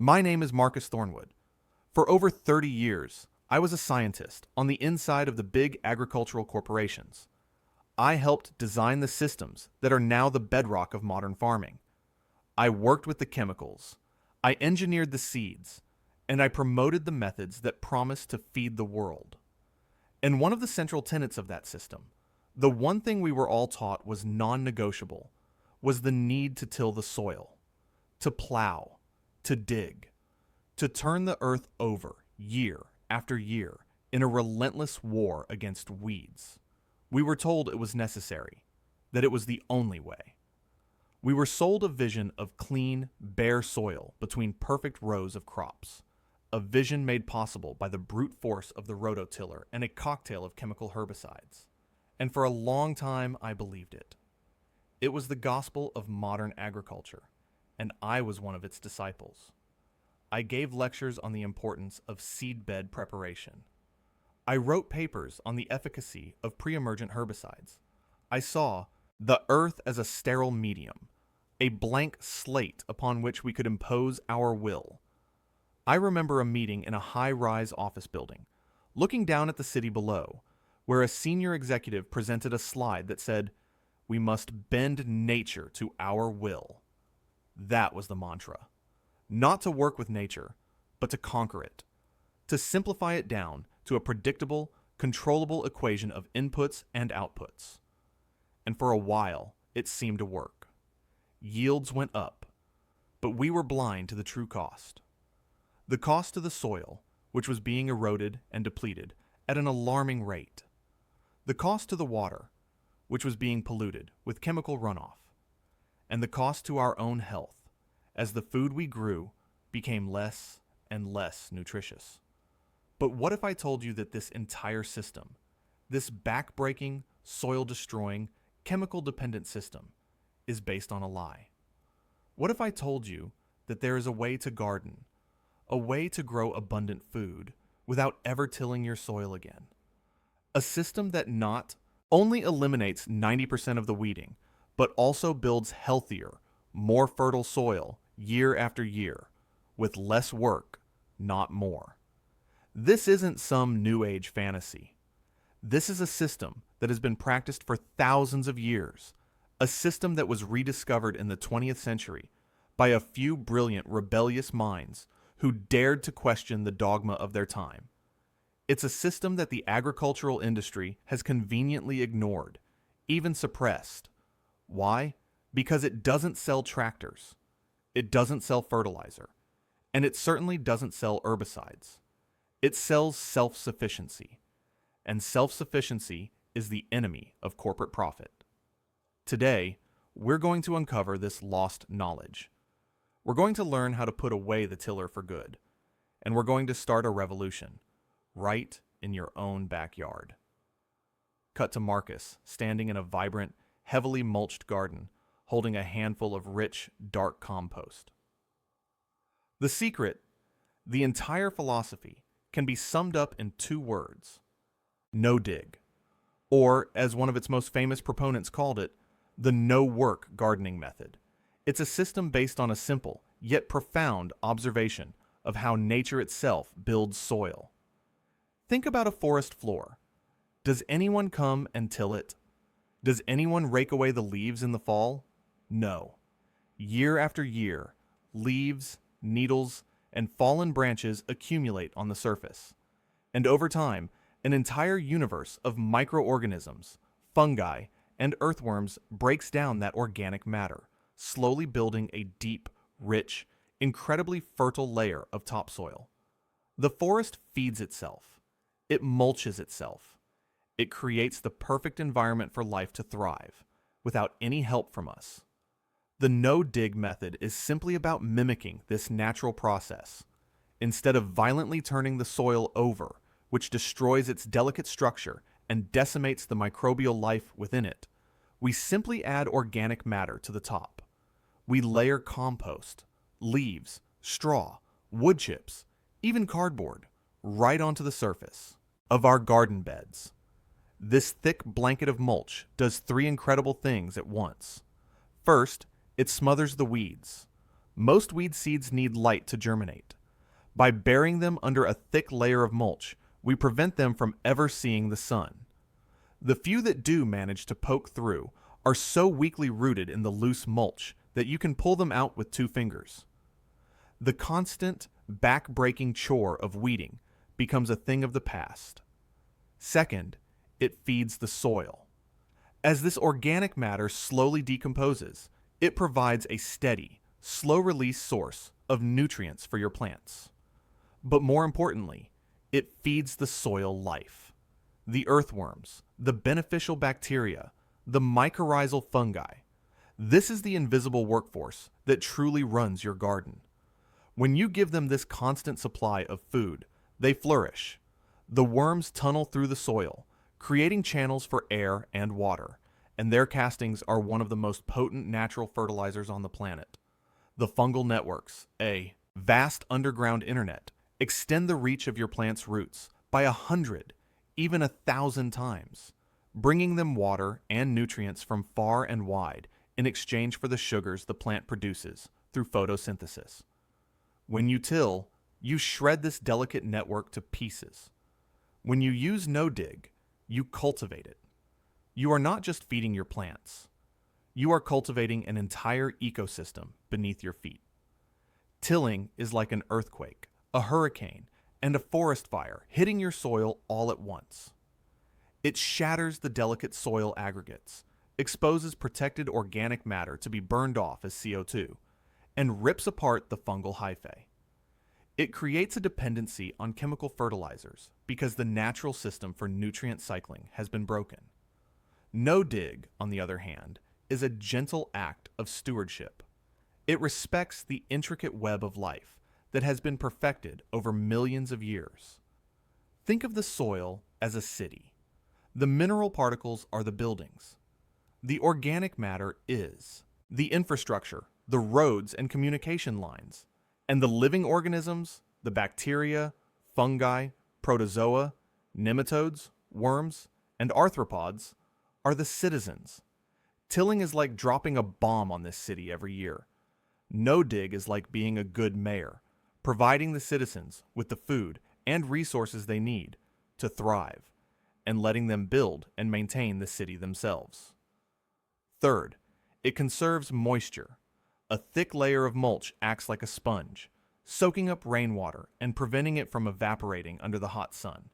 My name is Marcus Thornwood. For over 30 years, I was a scientist on the inside of the big agricultural corporations. I helped design the systems that are now the bedrock of modern farming. I worked with the chemicals, I engineered the seeds, and I promoted the methods that promise to feed the world. And one of the central tenets of that system, the one thing we were all taught was non-negotiable, was the need to till the soil, to plow, to dig, to turn the earth over year after year in a relentless war against weeds. We were told it was necessary, that it was the only way. We were sold a vision of clean, bare soil between perfect rows of crops, a vision made possible by the brute force of the rototiller and a cocktail of chemical herbicides. And for a long time, I believed it. It was the gospel of modern agriculture, and I was one of its disciples. I gave lectures on the importance of seedbed preparation. I wrote papers on the efficacy of pre-emergent herbicides. I saw the earth as a sterile medium, a blank slate upon which we could impose our will. I remember a meeting in a high-rise office building, looking down at the city below, where a senior executive presented a slide that said, "We must bend nature to our will." That was the mantra. Not to work with nature, but to conquer it. To simplify it down to a predictable, controllable equation of inputs and outputs. And for a while, it seemed to work. Yields went up, but we were blind to the true cost. The cost to the soil, which was being eroded and depleted at an alarming rate. The cost to the water, which was being polluted with chemical runoff. And the cost to our own health, as the food we grew became less and less nutritious. But what if I told you that this entire system, this back-breaking, soil-destroying, chemical-dependent system, is based on a lie? What if I told you that there is a way to garden, a way to grow abundant food without ever tilling your soil again? A system that not only eliminates 90% of the weeding, but also builds healthier, more fertile soil year after year, with less work, not more. This isn't some new age fantasy. This is a system that has been practiced for thousands of years, a system that was rediscovered in the 20th century by a few brilliant, rebellious minds who dared to question the dogma of their time. It's a system that the agricultural industry has conveniently ignored, even suppressed. Why? Because it doesn't sell tractors, it doesn't sell fertilizer, and it certainly doesn't sell herbicides. It sells self-sufficiency, and self-sufficiency is the enemy of corporate profit. Today, we're going to uncover this lost knowledge. We're going to learn how to put away the tiller for good, and we're going to start a revolution, right in your own backyard. Cut to Marcus, standing in a vibrant, heavily mulched garden, holding a handful of rich, dark compost. The secret, the entire philosophy, can be summed up in 2 words: no dig, or, as one of its most famous proponents called it, the no-work gardening method. It's a system based on a simple, yet profound observation of how nature itself builds soil. Think about a forest floor. Does anyone come and till it? Does anyone rake away the leaves in the fall? No. Year after year, leaves, needles, and fallen branches accumulate on the surface. And over time, an entire universe of microorganisms, fungi, and earthworms breaks down that organic matter, slowly building a deep, rich, incredibly fertile layer of topsoil. The forest feeds itself. It mulches itself. It creates the perfect environment for life to thrive, without any help from us. The no-dig method is simply about mimicking this natural process. Instead of violently turning the soil over, which destroys its delicate structure and decimates the microbial life within it, we simply add organic matter to the top. We layer compost, leaves, straw, wood chips, even cardboard, right onto the surface of our garden beds. This thick blanket of mulch does 3 incredible things at once. First, it smothers the weeds. Most weed seeds need light to germinate. By burying them under a thick layer of mulch, we prevent them from ever seeing the sun. The few that do manage to poke through are so weakly rooted in the loose mulch that you can pull them out with 2 fingers. The constant, back-breaking chore of weeding becomes a thing of the past. Second, it feeds the soil. As this organic matter slowly decomposes, it provides a steady, slow-release source of nutrients for your plants. But more importantly, it feeds the soil life. The earthworms, the beneficial bacteria, the mycorrhizal fungi. This is the invisible workforce that truly runs your garden. When you give them this constant supply of food, they flourish. The worms tunnel through the soil, creating channels for air and water, and their castings are one of the most potent natural fertilizers on the planet. The fungal networks, a vast underground internet, extend the reach of your plant's roots by 100, even 1,000 times, bringing them water and nutrients from far and wide in exchange for the sugars the plant produces through photosynthesis. When you till, you shred this delicate network to pieces. When you use no-dig, you cultivate it. You are not just feeding your plants. You are cultivating an entire ecosystem beneath your feet. Tilling is like an earthquake, a hurricane, and a forest fire hitting your soil all at once. It shatters the delicate soil aggregates, exposes protected organic matter to be burned off as CO2, and rips apart the fungal hyphae. It creates a dependency on chemical fertilizers because the natural system for nutrient cycling has been broken. No-dig, on the other hand, is a gentle act of stewardship. It respects the intricate web of life that has been perfected over millions of years. Think of the soil as a city. The mineral particles are the buildings. The organic matter is the infrastructure, the roads and communication lines, and the living organisms, the bacteria, fungi, protozoa, nematodes, worms, and arthropods are the citizens. Tilling is like dropping a bomb on this city every year. No-dig is like being a good mayor, providing the citizens with the food and resources they need to thrive, and letting them build and maintain the city themselves. Third, it conserves moisture. A thick layer of mulch acts like a sponge, soaking up rainwater and preventing it from evaporating under the hot sun.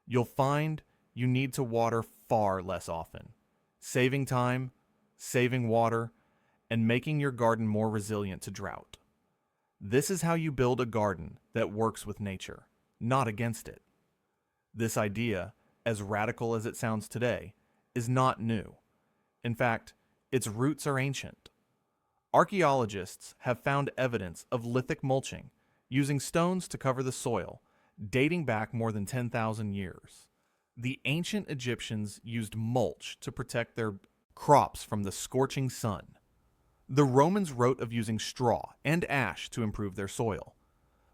You'll find you need to water far less often, saving time, saving water, and making your garden more resilient to drought. This is how you build a garden that works with nature, not against it. This idea, as radical as it sounds today, is not new. In fact, its roots are ancient. Archaeologists have found evidence of lithic mulching, using stones to cover the soil, dating back more than 10,000 years. The ancient Egyptians used mulch to protect their crops from the scorching sun. The Romans wrote of using straw and ash to improve their soil.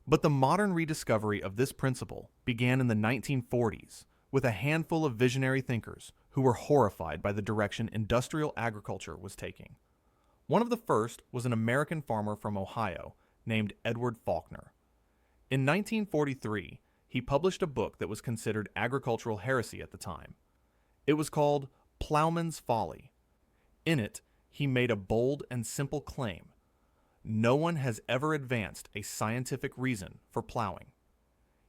But the modern rediscovery of this principle began in the 1940s with a handful of visionary thinkers who were horrified by the direction industrial agriculture was taking. One of the first was an American farmer from Ohio named Edward Faulkner. In 1943, he published a book that was considered agricultural heresy at the time. It was called Plowman's Folly. In it, he made a bold and simple claim. No one has ever advanced a scientific reason for plowing.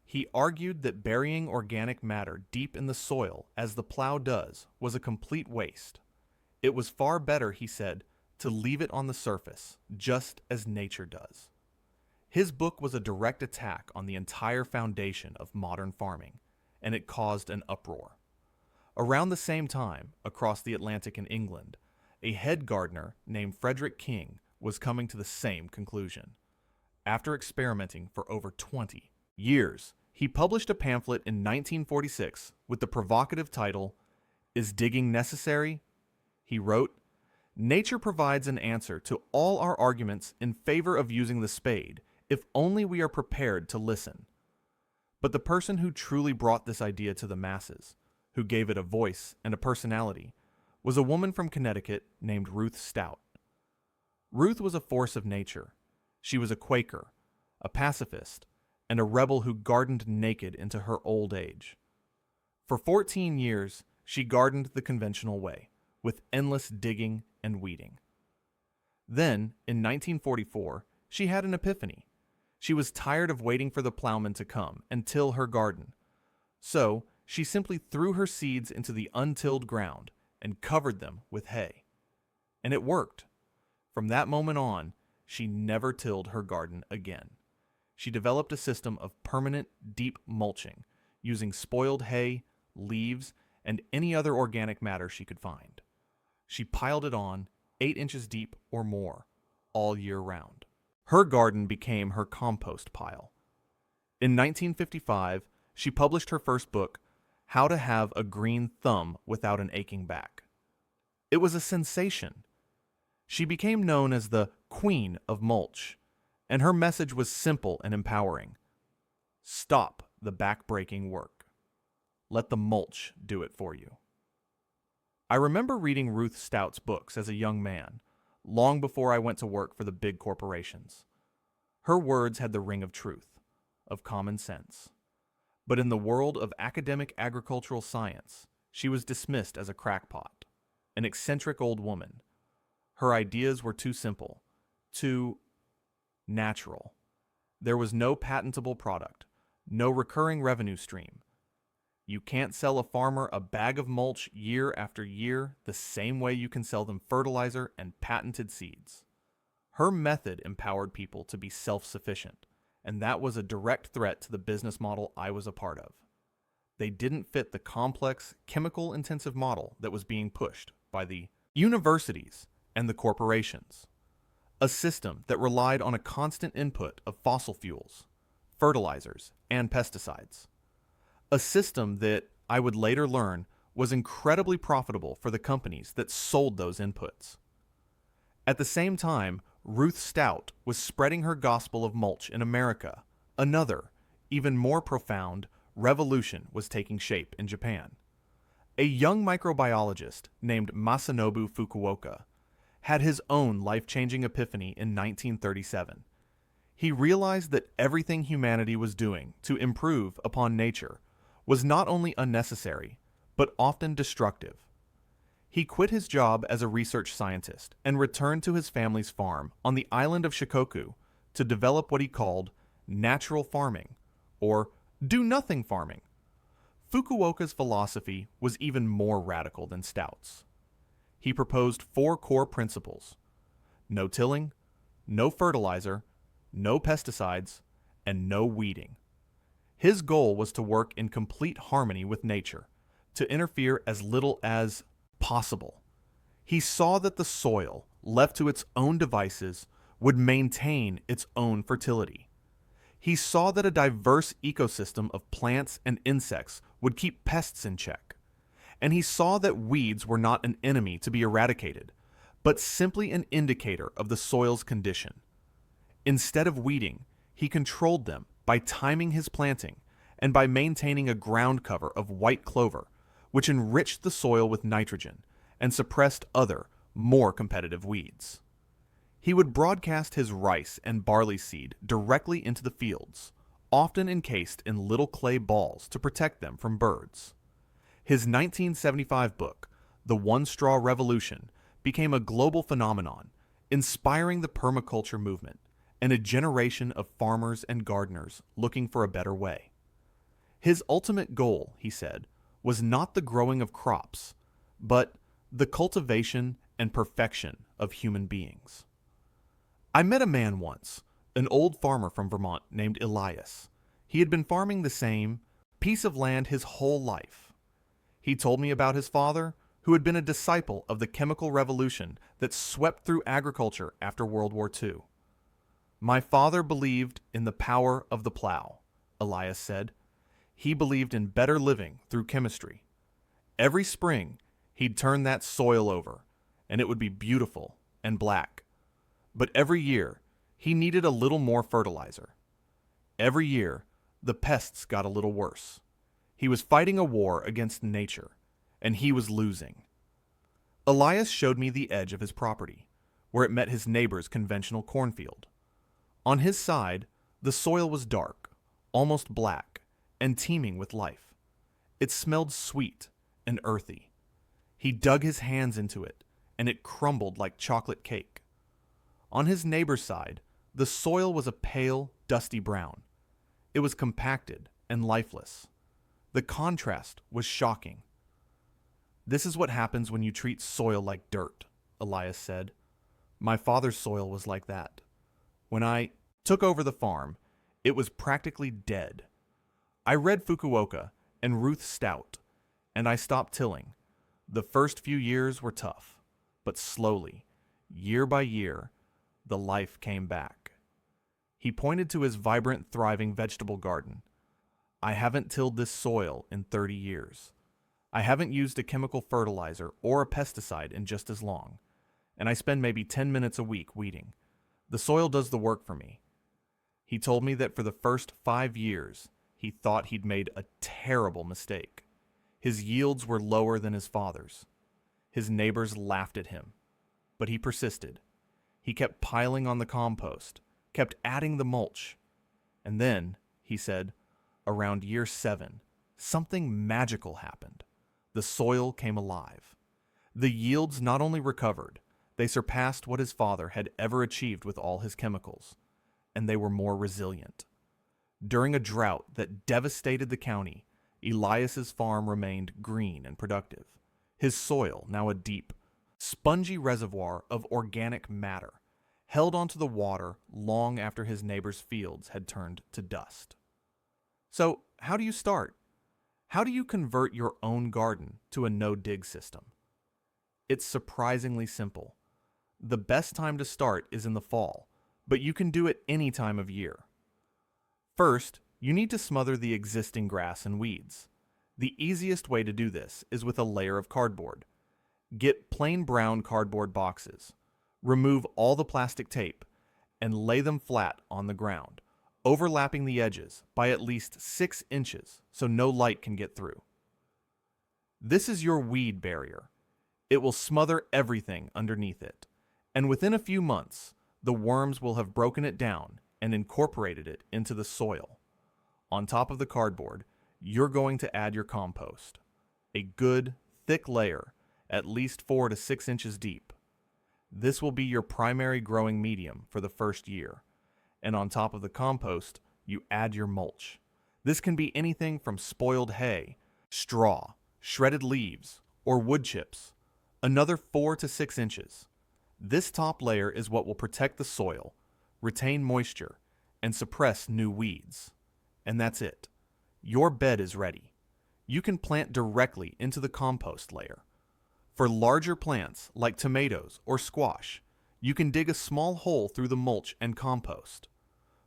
He argued that burying organic matter deep in the soil, as the plow does, was a complete waste. It was far better, he said, to leave it on the surface, just as nature does. His book was a direct attack on the entire foundation of modern farming, and it caused an uproar. Around the same time, across the Atlantic in England, a head gardener named Frederick King was coming to the same conclusion. After experimenting for over 20 years, he published a pamphlet in 1946 with the provocative title, "Is Digging Necessary?" He wrote, "Nature provides an answer to all our arguments in favor of using the spade, if only we are prepared to listen." But the person who truly brought this idea to the masses, who gave it a voice and a personality, was a woman from Connecticut named Ruth Stout. Ruth was a force of nature. She was a Quaker, a pacifist, and a rebel who gardened naked into her old age. For 14 years, she gardened the conventional way, with endless digging and weeding. Then, in 1944, she had an epiphany. She was tired of waiting for the plowman to come and till her garden. So, she simply threw her seeds into the untilled ground and covered them with hay. And it worked. From that moment on, she never tilled her garden again. She developed a system of permanent, deep mulching, using spoiled hay, leaves, and any other organic matter she could find. She piled it on, 8 inches deep or more, all year round. Her garden became her compost pile. In 1955, she published her first book, How to Have a Green Thumb Without an Aching Back. It was a sensation. She became known as the Queen of Mulch, and her message was simple and empowering. Stop the back-breaking work. Let the mulch do it for you. I remember reading Ruth Stout's books as a young man, long before I went to work for the big corporations. Her words had the ring of truth, of common sense. But in the world of academic agricultural science, she was dismissed as a crackpot, an eccentric old woman. Her ideas were too simple, too natural. There was no patentable product, no recurring revenue stream. You can't sell a farmer a bag of mulch year after year the same way you can sell them fertilizer and patented seeds. Her method empowered people to be self-sufficient, and that was a direct threat to the business model I was a part of. They didn't fit the complex, chemical-intensive model that was being pushed by the universities and the corporations. A system that relied on a constant input of fossil fuels, fertilizers, and pesticides. A system that, I would later learn, was incredibly profitable for the companies that sold those inputs. At the same time, Ruth Stout was spreading her gospel of mulch in America. Another, even more profound, revolution was taking shape in Japan. A young microbiologist named Masanobu Fukuoka had his own life-changing epiphany in 1937. He realized that everything humanity was doing to improve upon nature was not only unnecessary, but often destructive. He quit his job as a research scientist and returned to his family's farm on the island of Shikoku to develop what he called natural farming, or do-nothing farming. Fukuoka's philosophy was even more radical than Stout's. He proposed 4 core principles: no tilling, no fertilizer, no pesticides, and no weeding. His goal was to work in complete harmony with nature, to interfere as little as possible. He saw that the soil, left to its own devices, would maintain its own fertility. He saw that a diverse ecosystem of plants and insects would keep pests in check. And he saw that weeds were not an enemy to be eradicated, but simply an indicator of the soil's condition. Instead of weeding, he controlled them by timing his planting and by maintaining a ground cover of white clover, which enriched the soil with nitrogen and suppressed other, more competitive weeds. He would broadcast his rice and barley seed directly into the fields, often encased in little clay balls to protect them from birds. His 1975 book, The One Straw Revolution, became a global phenomenon, inspiring the permaculture movement and a generation of farmers and gardeners looking for a better way. His ultimate goal, he said, was not the growing of crops, but the cultivation and perfection of human beings. I met a man once, an old farmer from Vermont named Elias. He had been farming the same piece of land his whole life. He told me about his father, who had been a disciple of the chemical revolution that swept through agriculture after World War II. My father believed in the power of the plow, Elias said. He believed in better living through chemistry. Every spring, he'd turn that soil over, and it would be beautiful and black. But every year, he needed a little more fertilizer. Every year, the pests got a little worse. He was fighting a war against nature, and he was losing. Elias showed me the edge of his property, where it met his neighbor's conventional cornfield. On his side, the soil was dark, almost black, and teeming with life. It smelled sweet and earthy. He dug his hands into it, and it crumbled like chocolate cake. On his neighbor's side, the soil was a pale, dusty brown. It was compacted and lifeless. The contrast was shocking. "This is what happens when you treat soil like dirt," Elias said. "My father's soil was like that. When I took over the farm, it was practically dead. I read Fukuoka and Ruth Stout, and I stopped tilling. The first few years were tough, but slowly, year by year, the life came back." He pointed to his vibrant, thriving vegetable garden. "I haven't tilled this soil in 30 years. I haven't used a chemical fertilizer or a pesticide in just as long, and I spend maybe 10 minutes a week weeding. The soil does the work for me." He told me that for the first 5 years, he thought he'd made a terrible mistake. His yields were lower than his father's. His neighbors laughed at him, but he persisted. He kept piling on the compost, kept adding the mulch. And then, he said, around year 7, something magical happened. The soil came alive. The yields not only recovered, they surpassed what his father had ever achieved with all his chemicals, and they were more resilient. During a drought that devastated the county, Elias's farm remained green and productive. His soil, now a deep, spongy reservoir of organic matter, held onto the water long after his neighbor's fields had turned to dust. So, how do you start? How do you convert your own garden to a no-dig system? It's surprisingly simple. The best time to start is in the fall, but you can do it any time of year. First, you need to smother the existing grass and weeds. The easiest way to do this is with a layer of cardboard. Get plain brown cardboard boxes. Remove all the plastic tape and lay them flat on the ground, overlapping the edges by at least 6 inches so no light can get through. This is your weed barrier. It will smother everything underneath it, and within a few months, the worms will have broken it down and incorporated it into the soil. On top of the cardboard, you're going to add your compost, a good, thick layer, at least 4 to 6 inches deep. This will be your primary growing medium for the first year, and on top of the compost, you add your mulch. This can be anything from spoiled hay, straw, shredded leaves, or wood chips. Another 4 to 6 inches. This top layer is what will protect the soil, retain moisture, and suppress new weeds. And that's it. Your bed is ready. You can plant directly into the compost layer. For larger plants like tomatoes or squash, you can dig a small hole through the mulch and compost.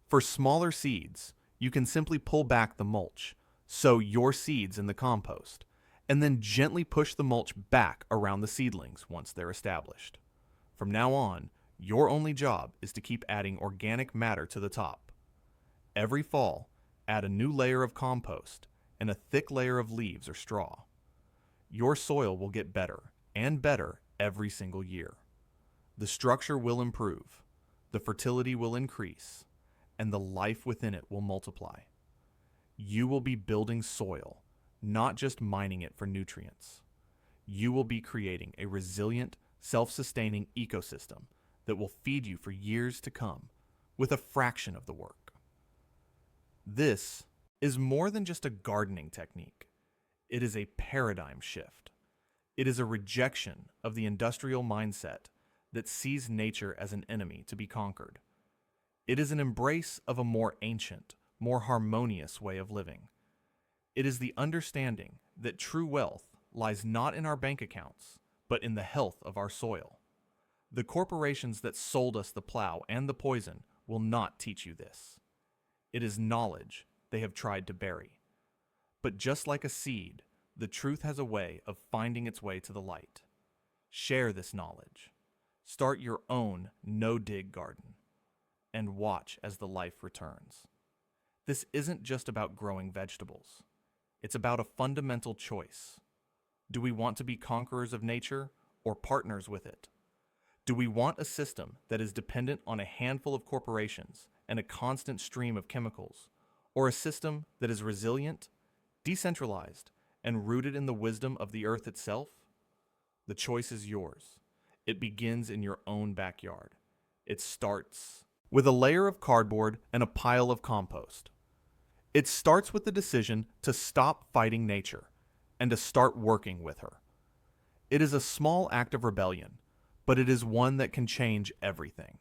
For smaller seeds, you can simply pull back the mulch, sow your seeds in the compost, and then gently push the mulch back around the seedlings once they're established. From now on, your only job is to keep adding organic matter to the top. Every fall, add a new layer of compost and a thick layer of leaves or straw. Your soil will get better and better every single year. The structure will improve, the fertility will increase, and the life within it will multiply. You will be building soil, not just mining it for nutrients. You will be creating a resilient, self-sustaining ecosystem that will feed you for years to come with a fraction of the work. This is more than just a gardening technique. It is a paradigm shift. It is a rejection of the industrial mindset that sees nature as an enemy to be conquered. It is an embrace of a more ancient, more harmonious way of living. It is the understanding that true wealth lies not in our bank accounts, but in the health of our soil. The corporations that sold us the plow and the poison will not teach you this. It is knowledge they have tried to bury. But just like a seed, the truth has a way of finding its way to the light. Share this knowledge. Start your own no-dig garden. And watch as the life returns. This isn't just about growing vegetables. It's about a fundamental choice. Do we want to be conquerors of nature or partners with it? Do we want a system that is dependent on a handful of corporations and a constant stream of chemicals, or a system that is resilient, decentralized, and rooted in the wisdom of the earth itself? The choice is yours. It begins in your own backyard. It starts with a layer of cardboard and a pile of compost. It starts with the decision to stop fighting nature and to start working with her. It is a small act of rebellion, but it is one that can change everything.